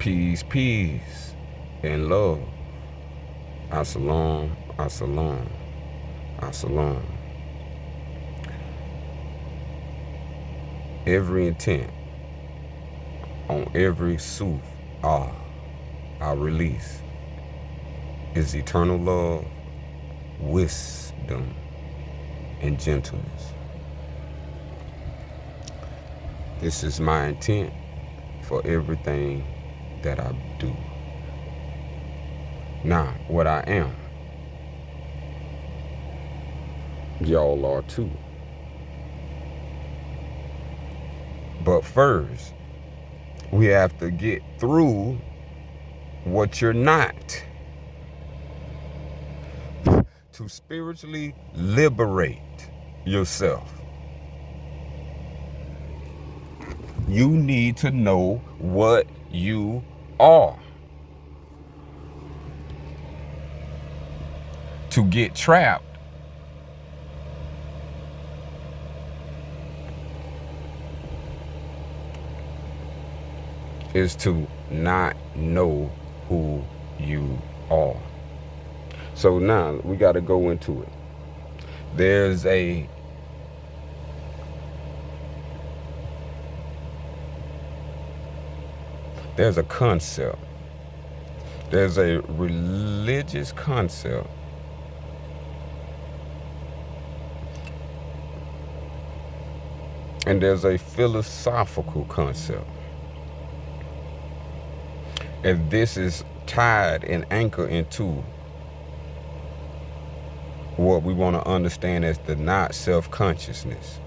Peace, peace, and love. As-salam, as-salam, as-salam. Every intent on every sooth, our release, is eternal love, wisdom, and gentleness. This is my intent for everything that I do. Now, what I am, y'all are too. But first, we have to get through what you're not to spiritually liberate yourself. You need to know what you are. To get trapped is to not know who you are. So now we got to go into it. There's a concept. There's a religious concept and there's a philosophical concept. And this is tied and anchored into what we want to understand as the Not Self Consciousness.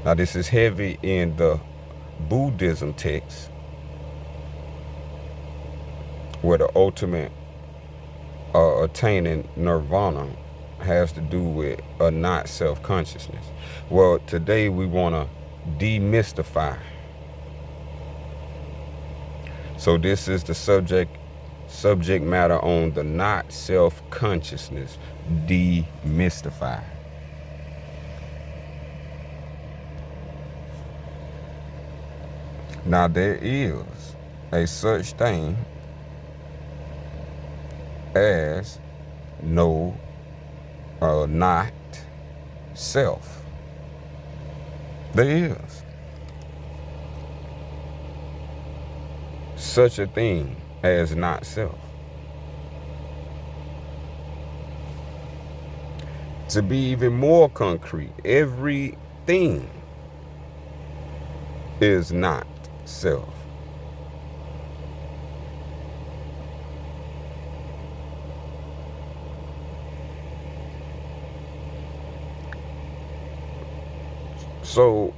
Now, this is heavy in the Buddhism text, where the ultimate attaining nirvana has to do with a not self-consciousness. Well, today we want to demystify. So this is the subject matter on the not self-consciousness demystified. Now, there is a such thing as no not self. There is such a thing as not self. To be even more concrete, everything is not self. So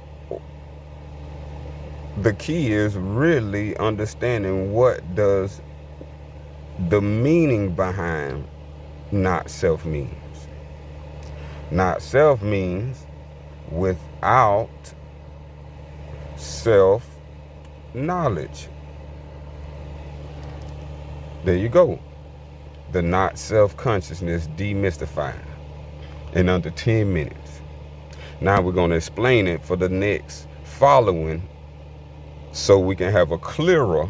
the key is really understanding what does the meaning behind not self means. Not self means without self knowledge. There you go. The not self consciousness demystified in under 10 minutes. Now we're going to explain it for the next following so we can have a clearer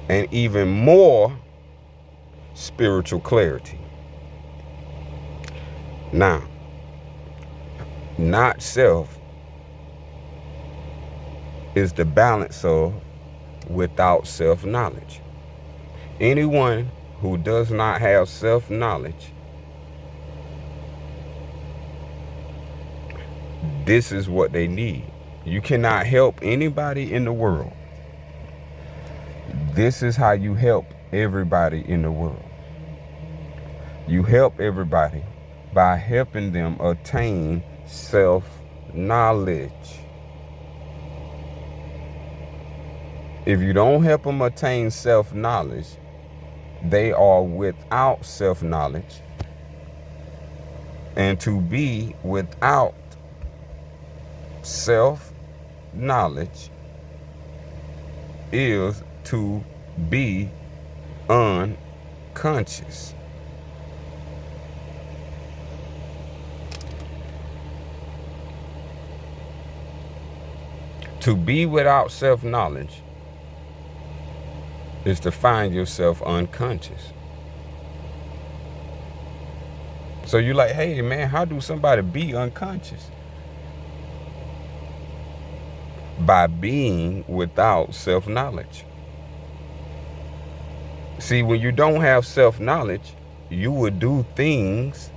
and even more spiritual clarity. Now, not self is the balance of without self-knowledge. Anyone who does not have self-knowledge, this is what they need. You cannot help anybody in the world. This is how you help everybody in the world. You help everybody by helping them attain self-knowledge. If you don't help them attain self-knowledge, they are without self-knowledge. And to be without self-knowledge is to be unconscious. To be without self-knowledge is to find yourself unconscious. So you're like, hey man, how do somebody be unconscious? By being without self-knowledge. See, when you don't have self-knowledge, you would do things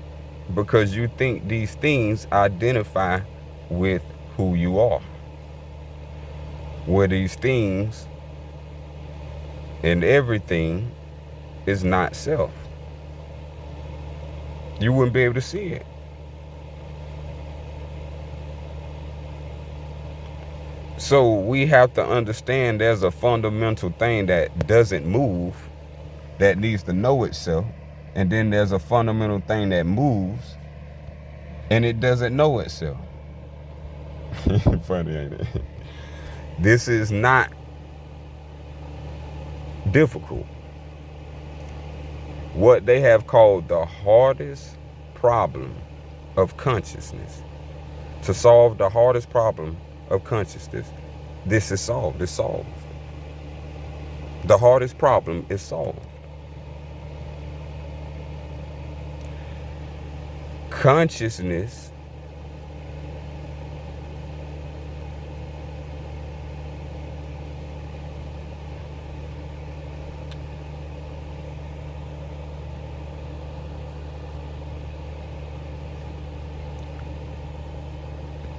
because you think these things identify with who you are. Where these things and everything is not self. You wouldn't be able to see it. So we have to understand there's a fundamental thing that doesn't move, that needs to know itself. And then there's a fundamental thing that moves and it doesn't know itself. Funny, ain't it? This is not difficult. What they have called the hardest problem of consciousness. To solve the hardest problem of consciousness, this is solved. It's solved. The hardest problem is solved. Consciousness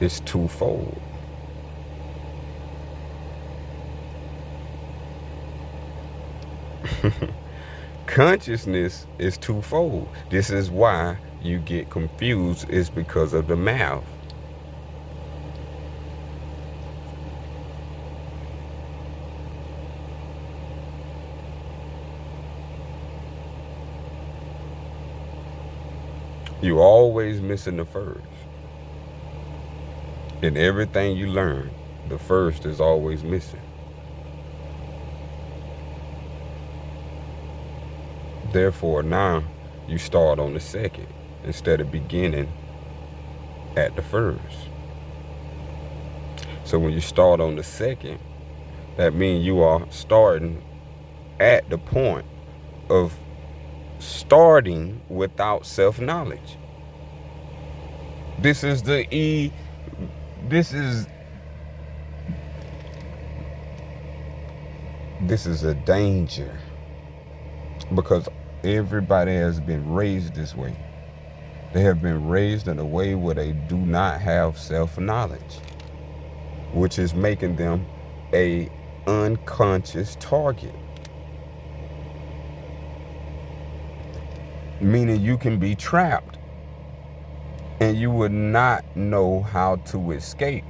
is twofold. Consciousness is twofold. This is why you get confused, is because of the mouth. You're always missing the first. In everything you learn, the first is always missing. Therefore, now you start on the second instead of beginning at the first. So when you start on the second, that means you are starting at the point of starting without self-knowledge. This is a danger, because everybody has been raised this way. They have been raised in a way where they do not have self-knowledge, which is making them a unconscious target. Meaning you can be trapped and you would not know how to escape.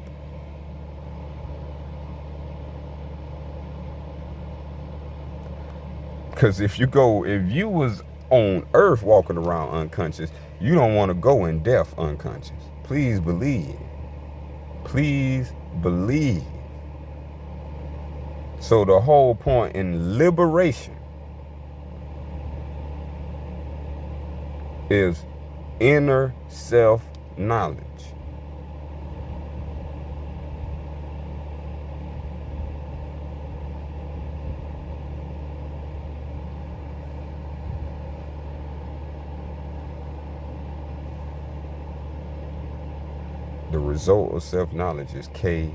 Because if you was on earth walking around unconscious, you don't want to go in death unconscious. Please believe. Please believe. So the whole point in liberation is inner self-knowledge. The result of self-knowledge is KOS.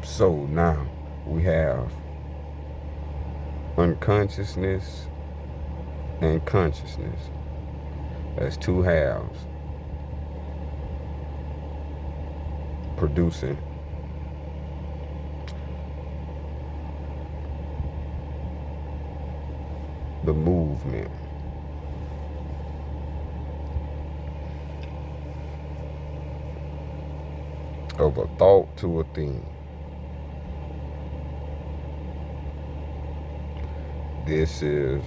So now we have unconsciousness and consciousness. That's two halves producing the movement. Of a thought to a thing. This is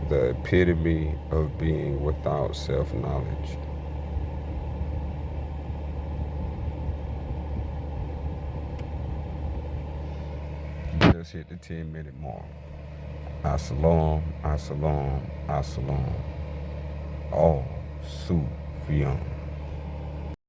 the epitome of being without self-knowledge. just hit the 10-minute mark. As-salam, as-salam, as-salam. All Sufiyan.